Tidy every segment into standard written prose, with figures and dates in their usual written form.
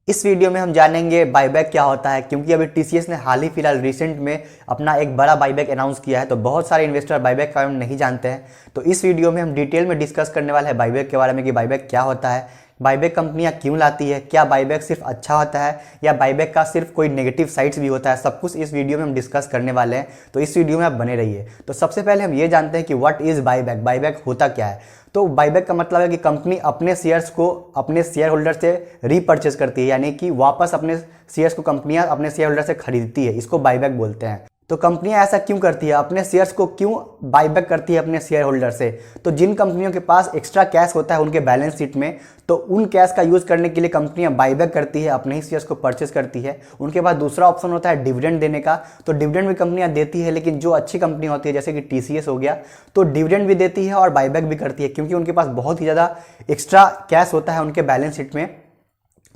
इस वीडियो में हम जानेंगे बाईबैक क्या होता है, क्योंकि अभी टीसीएस ने हाल ही फिलहाल रिसेंट में अपना एक बड़ा बाईबैक अनाउंस किया है। तो बहुत सारे इन्वेस्टर बाईबैक के बारे में नहीं जानते हैं। तो इस वीडियो में हम डिटेल में डिस्कस करने वाले हैं बाईबैक के बारे में कि बाईबैक क्या होता है, बाईबैक कंपनियां क्यों लाती है, क्या बाईबैक सिर्फ अच्छा होता है या बाईबैक का सिर्फ कोई नेगेटिव साइड्स भी होता है। सब कुछ इस वीडियो में हम डिस्कस करने वाले हैं, तो इस वीडियो में आप बने रहिए। तो सबसे पहले हम ये जानते हैं कि व्हाट इज बाईबैक, बाईबैक होता क्या है। तो बाईबैक का मतलब है कि कंपनी अपने शेयर्स को अपने शेयर होल्डर से रीपर्चेज करती है, यानी कि वापस अपने शेयर्स को कंपनियां अपने शेयर होल्डर से खरीदती है। इसको बाईबैक बोलते हैं। तो कंपनियां ऐसा क्यों करती है, अपने शेयर्स को क्यों बाईबैक करती है अपने शेयर होल्डर से। तो जिन कंपनियों के पास एक्स्ट्रा कैश होता है उनके बैलेंस शीट में, तो उन कैश का यूज करने के लिए कंपनियां बाईबैक करती है, अपने ही शेयर्स को परचेस करती है। उनके पास दूसरा ऑप्शन होता है डिविडेंड देने का। तो डिविडेंड भी कंपनियां देती है, लेकिन जो अच्छी कंपनी होती है जैसे कि टीसीएस हो गया, तो डिविडेंड भी देती है और बाईबैक भी करती है, क्योंकि उनके पास बहुत ही ज़्यादा एक्स्ट्रा कैश होता है उनके बैलेंस शीट में।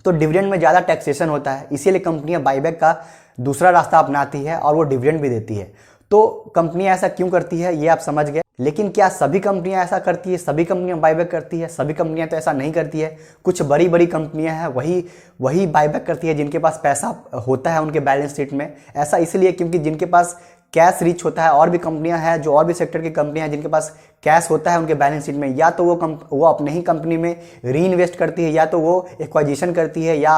तो डिविडेंड में ज़्यादा टैक्सेशन होता है, इसीलिए कंपनियां बाईबैक का दूसरा रास्ता अपनाती है और वो डिविडेंड भी देती है। तो कंपनियां ऐसा क्यों करती है ये आप समझ गए। लेकिन क्या सभी कंपनियां ऐसा करती है, सभी कंपनियां बाईबैक करती है? सभी कंपनियां तो ऐसा नहीं करती है। कुछ बड़ी बड़ी कंपनियां हैं वही बाईबैक करती है जिनके पास पैसा होता है उनके बैलेंस शीट में। ऐसा इसलिए क्योंकि जिनके पास कैश रिच होता है, और भी कंपनियां हैं जो और भी सेक्टर की कंपनियां हैं जिनके पास कैश होता है उनके बैलेंस शीट में, या तो वो अपने ही कंपनी में री इन्वेस्ट करती है, या तो वो एक्वाजिशन करती है, या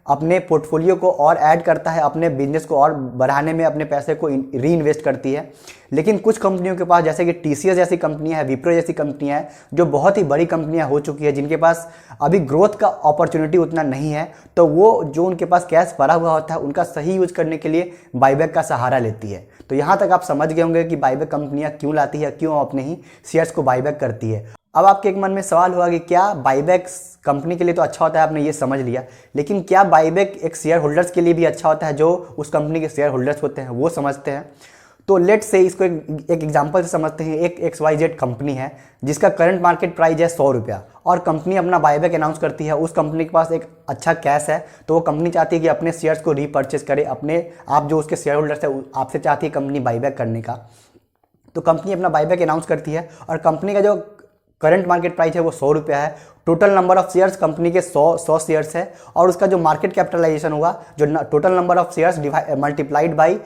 अपने पोर्टफोलियो को और ऐड करता है, अपने बिजनेस को और बढ़ाने में अपने पैसे को री इन्वेस्ट करती है। लेकिन कुछ कंपनियों के पास, जैसे कि टीसीएस जैसी कंपनियां हैं, विप्रो जैसी कंपनियां हैं, जो बहुत ही बड़ी कंपनियां हो चुकी है, जिनके पास अभी ग्रोथ का अपॉर्चुनिटी उतना नहीं है, तो वो जो उनके पास कैश भरा हुआ होता है उनका सही यूज करने के लिए बाईबैक का सहारा लेती है। तो यहाँ तक आप समझ गए होंगे कि बाईबैक कंपनियां क्यों लाती है, क्यों अपने ही शेयर्स को बाईबैक करती है। अब आपके एक मन में सवाल होगा कि क्या बाईबैक कंपनी के लिए तो अच्छा होता है, आपने ये समझ लिया, लेकिन क्या बाईबैक एक शेयर होल्डर्स के लिए भी अच्छा होता है, जो उस कंपनी के शेयर होल्डर्स होते हैं वो समझते हैं। तो लेट से इसको एक एग्जांपल से समझते हैं। एक XYZ कंपनी है जिसका करंट मार्केट प्राइस है 100 रुपया, और कंपनी अपना बाईबैक अनाउंस करती है। उस कंपनी के पास एक अच्छा कैश है, तो वो कंपनी चाहती है कि अपने शेयर्स को रीपर्चेस करे। आप जो उसके शेयर होल्डर्स है आपसे चाहती है कंपनी बाईबैक करने का। तो कंपनी अपना बाईबैक अनाउंस करती है, और कंपनी का जो करंट मार्केट प्राइस है वो 100 रुपया है। Total number of shares company के 100 शेयर्स है, और उसका जो मार्केट कैपिटलाइजेशन होगा, जो total number of shares multiplied by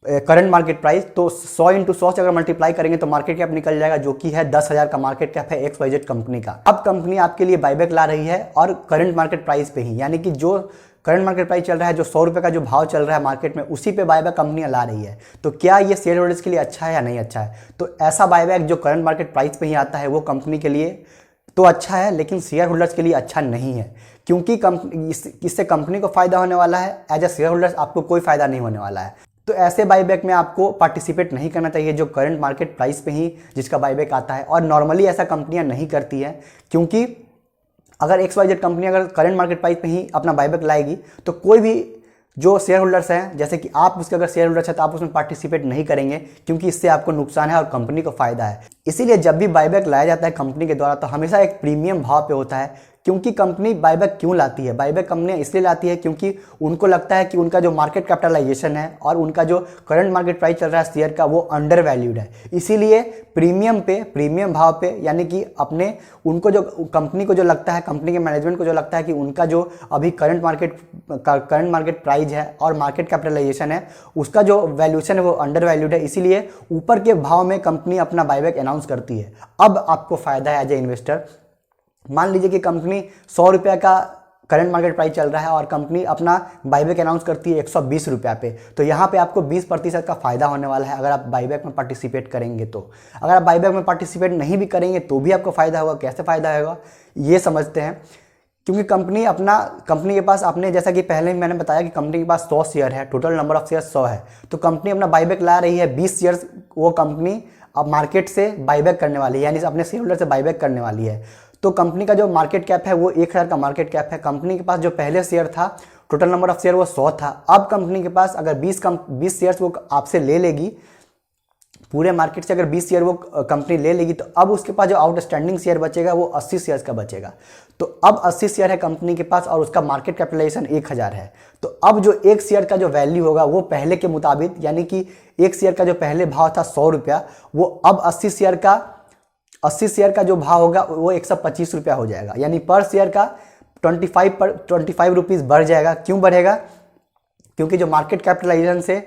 current market price, तो 100 × 100 से अगर मल्टीप्लाई करेंगे तो मार्केट कैप निकल जाएगा, जो कि है 10,000 का मार्केट कैप है XYZ कंपनी का। अब कंपनी आपके लिए बाईबैक ला रही है, और करंट मार्केट प्राइस पे ही, यानी कि जो करंट मार्केट प्राइस चल रहा है, जो 100 रुपये का जो भाव चल रहा है मार्केट में, उसी पे बाईबैक कंपनियां ला रही है। तो क्या ये शेयर होल्डर्स के लिए अच्छा है या नहीं अच्छा है? तो ऐसा बाईबैक जो करंट मार्केट प्राइस पे ही आता है वो कंपनी के लिए तो अच्छा है, लेकिन शेयर होल्डर्स के लिए अच्छा नहीं है, क्योंकि इससे कंपनी को फायदा होने वाला है, एज ए शेयर होल्डर्स आपको कोई फायदा नहीं होने वाला है। तो ऐसे बाईबैक में आपको पार्टिसिपेट नहीं करना चाहिए, जो करंट मार्केट प्राइस पे ही जिसका बाईबैक आता है। और नॉर्मली ऐसा कंपनियां नहीं करती हैं, क्योंकि अगर XYZ कंपनी अगर करंट मार्केट प्राइस पे ही अपना बाईबैक लाएगी, तो कोई भी जो शेयर होल्डर्स हैं, जैसे कि आप उसके अगर शेयर होल्डर्स हैं, तो आप उसमें पार्टिसिपेट नहीं करेंगे, क्योंकि इससे आपको नुकसान है और कंपनी को फायदा है। इसीलिए जब भी बाईबैक लाया जाता है कंपनी के द्वारा, तो हमेशा एक प्रीमियम भाव पे होता है। क्योंकि कंपनी बाईबैक क्यों लाती है? बाईबैक कंपनियां इसलिए लाती है क्योंकि उनको लगता है कि उनका जो मार्केट कैपिटलाइजेशन है और उनका जो करंट मार्केट प्राइस चल रहा है शेयर का, वो अंडर वैल्यूड है। इसीलिए प्रीमियम भाव पे, यानी कि उनको जो कंपनी को जो लगता है, कंपनी के मैनेजमेंट को जो लगता है कि उनका जो अभी करंट मार्केट प्राइस है और मार्केट कैपिटलाइजेशन है, उसका जो वैल्यूएशन है वो अंडर वैल्यूड है, इसीलिए ऊपर के भाव में कंपनी अपना बाईबैक अनाउंस करती है। अब आपको फायदा है एज ए इन्वेस्टर। मान लीजिए कि कंपनी 100 रुपये का करंट मार्केट प्राइस चल रहा है और कंपनी अपना बाईबैक अनाउंस करती है 120 रुपये पे, तो यहाँ पे आपको 20% का फायदा होने वाला है अगर आप बाईबैक में पार्टिसिपेट करेंगे। तो अगर आप बाईबैक में पार्टिसिपेट नहीं भी करेंगे तो भी आपको फायदा होगा। कैसे फायदा होगा ये समझते हैं। क्योंकि कंपनी के पास, आपने जैसा कि पहले मैंने बताया कि कंपनी के पास 100 शेयर है, टोटल नंबर ऑफ शेयर 100 है, तो कंपनी अपना बाईबैक ला रही है 20 शेयर्स, वो कंपनी अब मार्केट से बाईबैक करने वाली है, यानी अपने शेयर होल्डर से बाईबैक करने वाली है। तो कंपनी का जो मार्केट कैप है वो 1000 का मार्केट कैप है। कंपनी के पास जो पहले शेयर था, टोटल नंबर ऑफ शेयर वो 100 था। अब कंपनी के पास अगर 20 शेयर्स वो आपसे ले लेगी, पूरे मार्केट से अगर 20 शेयर वो कंपनी ले लेगी, तो अब उसके पास जो आउटस्टैंडिंग शेयर बचेगा वो 80 शेयर्स का बचेगा। तो अब 80 शेयर है कंपनी के पास, और उसका मार्केट कैपिटलाइजेशन 1000 है। तो अब जो एक शेयर का जो वैल्यू होगा वो पहले के मुताबिक, यानी कि एक शेयर का जो पहले भाव था 100 रुपया, वो अब 80 शेयर का जो भाव होगा वो 125 रुपया हो जाएगा। यानी पर शेयर का ₹25 बढ़ जाएगा। क्यों बढ़ेगा? क्योंकि जो मार्केट कैपिटलाइजेशन से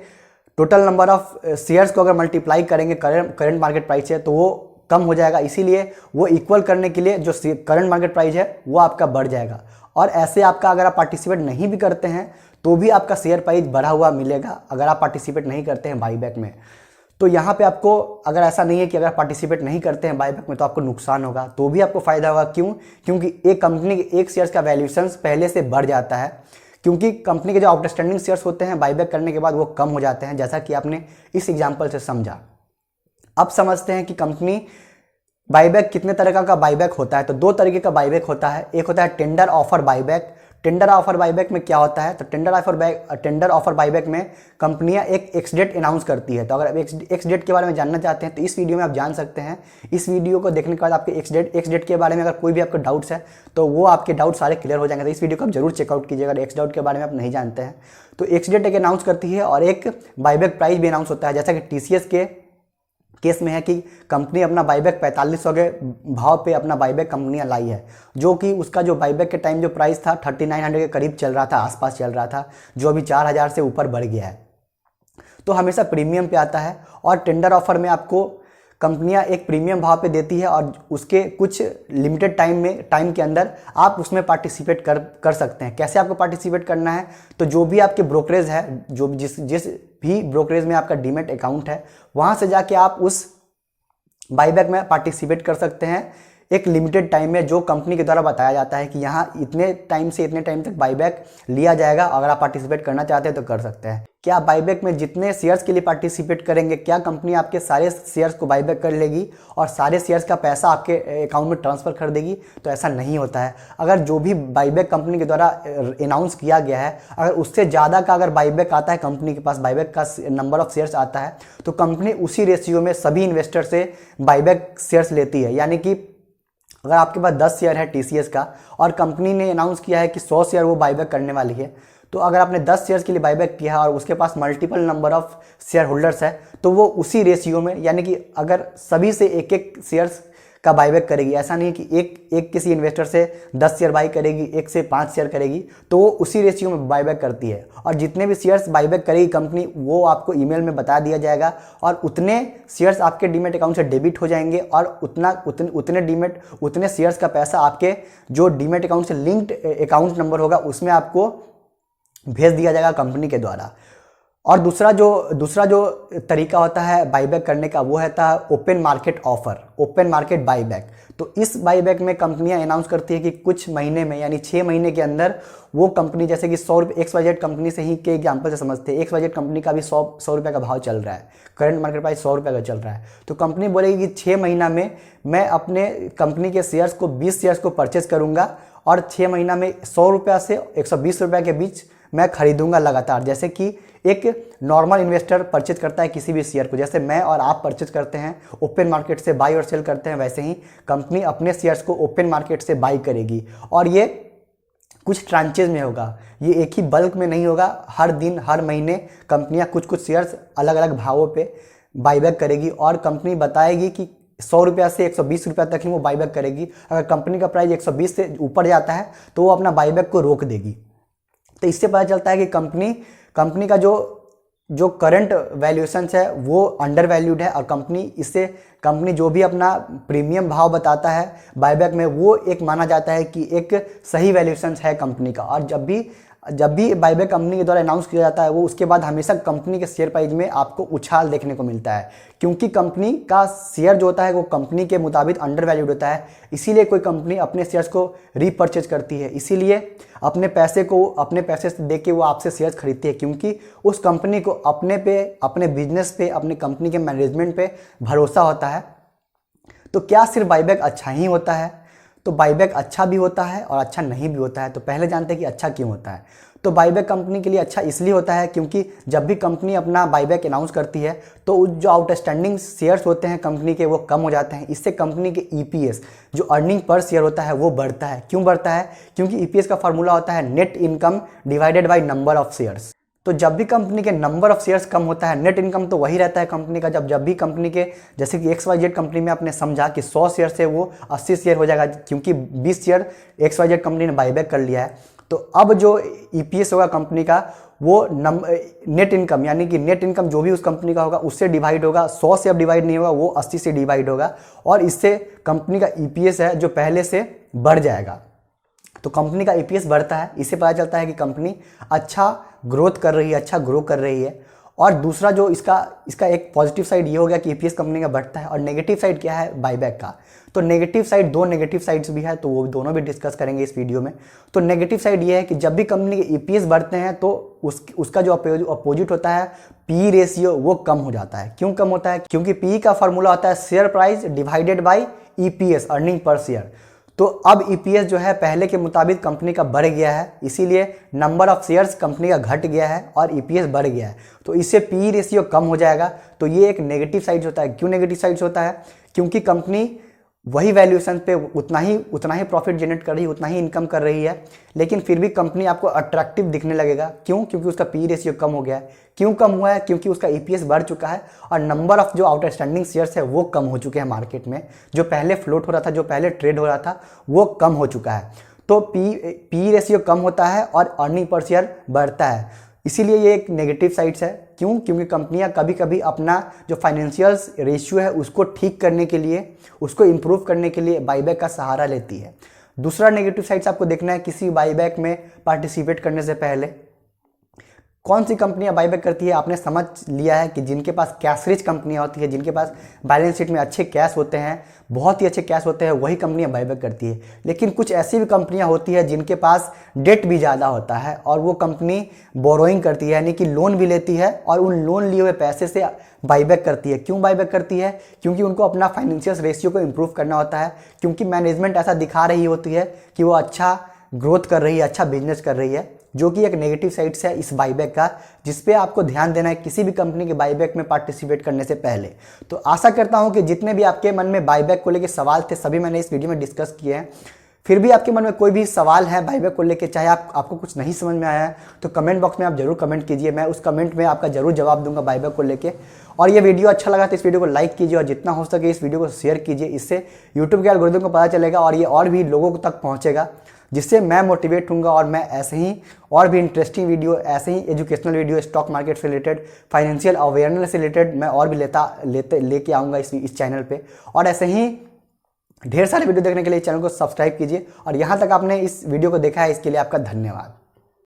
टोटल नंबर ऑफ शेयर्स को अगर मल्टीप्लाई करेंगे करंट मार्केट प्राइस से तो वो कम हो जाएगा, इसीलिए वो इक्वल करने के लिए जो करंट मार्केट प्राइस है वो आपका बढ़ जाएगा। और ऐसे आपका अगर आप पार्टिसिपेट नहीं भी करते हैं तो भी आपका शेयर प्राइस बढ़ा हुआ मिलेगा अगर आप पार्टिसिपेट नहीं करते हैं बाईबैक में। तो यहाँ पे आपको अगर ऐसा नहीं है कि अगर पार्टिसिपेट नहीं करते हैं बाईबैक में तो आपको नुकसान होगा, तो भी आपको फायदा होगा। क्यों? क्योंकि एक कंपनी के एक शेयर्स का वैल्यूएशन पहले से बढ़ जाता है, क्योंकि कंपनी के जो आउटस्टैंडिंग शेयर्स होते हैं बाईबैक करने के बाद वो कम हो जाते हैं, जैसा कि आपने इस एग्जाम्पल से समझा। अब समझते हैं कि कंपनी बाईबैक कितने तरह का बाईबैक होता है। तो दो तरीके का बाईबैक होता है, एक होता है tender offer buyback. Tender offer buyback में क्या होता है? तो टेंडर ऑफर बाईबैक में कंपनियां एक एक्स डेट अनाउंस करती है। तो अगर आप एक्स डेट के बारे में जानना चाहते हैं तो इस वीडियो में आप जान सकते हैं। इस वीडियो को देखने के बाद आपके एक्स डेट के बारे में अगर कोई भी आपको डाउट्स है तो वो आपके डाउट सारे क्लियर हो जाएंगे। तो इस वीडियो को आप जरूर चेकआउट कीजिएगा अगर एक्स डेट के बारे में आप नहीं जानते हैं। तो एक्स डेट एक अनाउंस करती है और एक बाईबैक प्राइस भी अनाउंस होता है, जैसा कि टीसीएस के केस में है कि कंपनी अपना बाईबैक 4500 के भाव पे अपना बाईबैक कंपनियां लाई है, जो कि उसका जो बाईबैक के टाइम जो प्राइस था 3900 के करीब चल रहा था, आसपास चल रहा था, जो अभी 4000 से ऊपर बढ़ गया है। तो हमेशा प्रीमियम पे आता है और टेंडर ऑफर में आपको कंपनियां एक प्रीमियम भाव पे देती है और उसके कुछ लिमिटेड टाइम के अंदर आप उसमें पार्टिसिपेट कर सकते हैं। कैसे आपको पार्टिसिपेट करना है? तो जो भी आपके ब्रोकरेज है, जो जिस भी ब्रोकरेज में आपका डीमैट अकाउंट है, वहां से जाके आप उस बाईबैक में पार्टिसिपेट कर सकते हैं एक लिमिटेड टाइम में, जो कंपनी के द्वारा बताया जाता है कि यहाँ इतने टाइम से इतने टाइम तक बाईबैक लिया जाएगा। अगर आप पार्टिसिपेट करना चाहते हैं तो कर सकते हैं। क्या बाईबैक में जितने शेयर्स के लिए पार्टिसिपेट करेंगे, क्या कंपनी आपके सारे शेयर्स को बाईबैक कर लेगी और सारे शेयर्स का पैसा आपके अकाउंट में ट्रांसफर कर देगी? तो ऐसा नहीं होता है। अगर जो भी बाईबैक कंपनी के द्वारा अनाउंस किया गया है, अगर उससे ज़्यादा का अगर बाईबैक आता है, कंपनी के पास बाईबैक का नंबर ऑफ शेयर्स आता है, तो कंपनी उसी रेशियो में सभी इन्वेस्टर से बाईबैक शेयर्स लेती है। यानी कि अगर आपके पास 10 शेयर है टीसीएस का और कंपनी ने अनाउंस किया है कि 100 शेयर वो बाईबैक करने वाली है, तो अगर आपने 10 शेयर्स के लिए बाईबैक किया है और उसके पास multiple number of shareholders है, तो वो उसी रेशियो में, यानी कि अगर सभी से एक एक शेयर्स का बाईबैक करेगी, ऐसा नहीं कि एक किसी इन्वेस्टर से 10 शेयर बाई करेगी, एक से 5 शेयर करेगी, तो वो उसी रेशियो में बाईबैक करती है। और जितने भी शेयर्स बाईबैक करेगी कंपनी, वो आपको ईमेल में बता दिया जाएगा और उतने शेयर्स आपके डीमैट अकाउंट से डेबिट हो जाएंगे और उतने शेयर्स का पैसा आपके जो डीमैट अकाउंट से लिंक्ड अकाउंट नंबर होगा उसमें आपको भेज दिया जाएगा कंपनी के द्वारा। और दूसरा जो तरीका होता है बाईबैक करने का, वो होता है open market offer, open market buyback. तो इस बाईबैक में कंपनियां अनाउंस करती है कि कुछ महीने में, यानी 6 महीने के अंदर वो कंपनी, जैसे कि 100 रुपये XYZ कंपनी से ही के एग्जाम्पल से समझते हैं, XYZ कंपनी का भी 100 रुपये का भाव चल रहा है, करंट मार्केट प्राइस 100 रुपये का चल रहा है। तो कंपनी बोलेगी कि 6 महीना में मैं अपने कंपनी के शेयर्स को 20 शेयर्स को परचेज करूंगा और 6 महीना में 100 रुपये से 120 रुपये के बीच मैं खरीदूंगा लगातार। जैसे कि एक नॉर्मल इन्वेस्टर परचेज करता है किसी भी शेयर को, जैसे मैं और आप परचेज करते हैं ओपन मार्केट से, बाई और सेल करते हैं, वैसे ही कंपनी अपने शेयर्स को ओपन मार्केट से बाई करेगी। और ये कुछ ट्रांचेज में होगा, ये एक ही बल्क में नहीं होगा। हर दिन हर महीने कंपनियां कुछ शेयर्स अलग अलग भावों पे बाईबैक करेगी और कंपनी बताएगी कि 100 रुपया से 120 रुपया तक ही वो बाईबैक करेगी। अगर कंपनी का प्राइस 120 से ऊपर जाता है तो वो अपना बाईबैक को रोक देगी। तो इससे पता चलता है कि कंपनी का जो करंट वैल्यूएशन है वो अंडर वैल्यूड है और कंपनी जो भी अपना प्रीमियम भाव बताता है बाईबैक में, वो एक माना जाता है कि एक सही वैल्यूएशन है कंपनी का। और जब भी बाईबैक कंपनी के द्वारा अनाउंस किया जाता है, वो उसके बाद हमेशा कंपनी के शेयर प्राइस में आपको उछाल देखने को मिलता है, क्योंकि कंपनी का शेयर जो होता है वो कंपनी के मुताबिक अंडर वैल्यूड होता है। इसीलिए कोई कंपनी अपने शेयर्स को रीपर्चेज करती है, इसीलिए अपने पैसे से दे के वो आपसे शेयर्स खरीदती है, क्योंकि उस कंपनी को अपने बिजनेस पे, अपने कंपनी के मैनेजमेंट पे भरोसा होता है। तो क्या सिर्फ बाईबैक अच्छा ही होता है? तो बाईबैक अच्छा भी होता है और अच्छा नहीं भी होता है। तो पहले जानते हैं कि अच्छा क्यों होता है। तो बाईबैक कंपनी के लिए अच्छा इसलिए होता है क्योंकि जब भी कंपनी अपना बाईबैक अनाउंस करती है तो जो आउटस्टैंडिंग शेयर्स होते हैं कंपनी के, वो कम हो जाते हैं। इससे कंपनी के EPS, जो अर्निंग पर शेयर होता है, वो बढ़ता है। क्यों बढ़ता है? क्योंकि EPS का फार्मूला होता है net income divided by number of shares. तो जब भी कंपनी के नंबर ऑफ शेयर्स कम होता है, नेट इनकम तो वही रहता है कंपनी का। जब भी कंपनी के, जैसे कि XYZ कंपनी में आपने समझा कि 100 शेयर से वो 80 शेयर हो जाएगा, क्योंकि 20 शेयर XYZ कंपनी ने बाईबैक कर लिया है। तो अब जो EPS होगा कंपनी का, वो नेट इनकम, यानी कि नेट इनकम जो भी उस कंपनी का होगा उससे डिवाइड होगा। 100 से अब डिवाइड नहीं होगा, वो 80 से डिवाइड होगा, और इससे कंपनी का EPS है जो पहले से बढ़ जाएगा। तो कंपनी का EPS बढ़ता है, इससे पता चलता है कि कंपनी अच्छा ग्रोथ कर रही है, अच्छा ग्रो कर रही है। और दूसरा जो इसका एक पॉजिटिव साइड ये हो गया कि EPS कंपनी का बढ़ता है। और नेगेटिव साइड क्या है बाईबैक का? तो नेगेटिव साइड, दो नेगेटिव साइड्स भी है, तो वो दोनों भी डिस्कस करेंगे इस वीडियो में। तो नेगेटिव साइड ये है कि जब भी कंपनी के EPS बढ़ते हैं तो उसका जो अपोजिट होता है PE रेशियो, वो कम हो जाता है। क्यों कम होता है? क्योंकि PE का फॉर्मूला होता है share price divided by EPS, earning per share. तो अब EPS जो है पहले के मुताबिक कंपनी का बढ़ गया है, इसीलिए नंबर ऑफ शेयर्स कंपनी का घट गया है और EPS बढ़ गया है। तो इससे PE रेशियो कम हो जाएगा। तो ये एक नेगेटिव साइड होता है। क्यों नेगेटिव साइड होता है? क्योंकि कंपनी वही वैल्यूएशन पे उतना ही प्रॉफिट जनरेट कर रही है, उतना ही इनकम कर रही है, लेकिन फिर भी कंपनी आपको अट्रैक्टिव दिखने लगेगा। क्यों? क्योंकि उसका PE रेशियो कम हो गया है। क्यों कम हुआ है? क्योंकि उसका EPS बढ़ चुका है और नंबर ऑफ जो आउटस्टैंडिंग शेयर्स है वो कम हो चुके हैं मार्केट में। जो पहले फ्लोट हो रहा था, जो पहले ट्रेड हो रहा था, वो कम हो चुका है। तो PE रेशियो कम होता है और अर्निंग पर शेयर बढ़ता है। इसीलिए ये एक नेगेटिव साइड्स है। क्यों? क्योंकि कंपनियां कभी कभी अपना जो फाइनेंशियल रेशियो है उसको ठीक करने के लिए, उसको इम्प्रूव करने के लिए बाईबैक का सहारा लेती है। दूसरा नेगेटिव साइड्स आपको देखना है किसी बाईबैक में पार्टिसिपेट करने से पहले। कौन सी कंपनियां बाईबैक करती है? आपने समझ लिया है कि जिनके पास कैश रिच कंपनियां होती है, जिनके पास बैलेंस शीट में अच्छे कैश होते हैं, बहुत ही अच्छे कैश होते हैं, वही कंपनियां बाईबैक करती है। लेकिन कुछ ऐसी भी कंपनियां होती है जिनके पास डेट भी ज़्यादा होता है और वो कंपनी बोरोइंग करती है, यानी कि लोन भी लेती है और उन लोन लिए हुए पैसे से बाईबैक करती है। क्यों बाईबैक करती है? क्योंकि उनको अपना फाइनेंशियल रेशियो को इम्प्रूव करना होता है, क्योंकि मैनेजमेंट ऐसा दिखा रही होती है कि वो अच्छा ग्रोथ कर रही है, अच्छा बिजनेस कर रही है, जो कि एक नेगेटिव साइड्स है इस बाईबैक का, जिसपे आपको ध्यान देना है किसी भी कंपनी के बाईबैक में पार्टिसिपेट करने से पहले। तो आशा करता हूं कि जितने भी आपके मन में बाईबैक को लेकर सवाल थे सभी मैंने इस वीडियो में डिस्कस किए हैं। फिर भी आपके मन में कोई भी सवाल है बाईबैक को लेकर, चाहे आपको कुछ नहीं समझ में आया है, तो कमेंट बॉक्स में आप जरूर कमेंट कीजिए। मैं उस कमेंट में आपका जरूर जवाब दूंगा बाईबैक को लेकर। और ये वीडियो अच्छा लगा तो इस वीडियो को लाइक कीजिए और जितना हो सके इस वीडियो को शेयर कीजिए। इससे यूट्यूब के एल्गोरिथम को पता चलेगा और ये और भी लोगों तक पहुँचेगा, जिससे मैं मोटिवेट होऊंगा और मैं ऐसे ही और भी इंटरेस्टिंग वीडियो, ऐसे ही एजुकेशनल वीडियो, स्टॉक मार्केट से रिलेटेड, फाइनेंशियल अवेयरनेस से रिलेटेड मैं और भी लेके आऊँगा इस चैनल पे। और ऐसे ही ढेर सारे वीडियो देखने के लिए चैनल को सब्सक्राइब कीजिए। और यहाँ तक आपने इस वीडियो को देखा है, इसके लिए आपका धन्यवाद।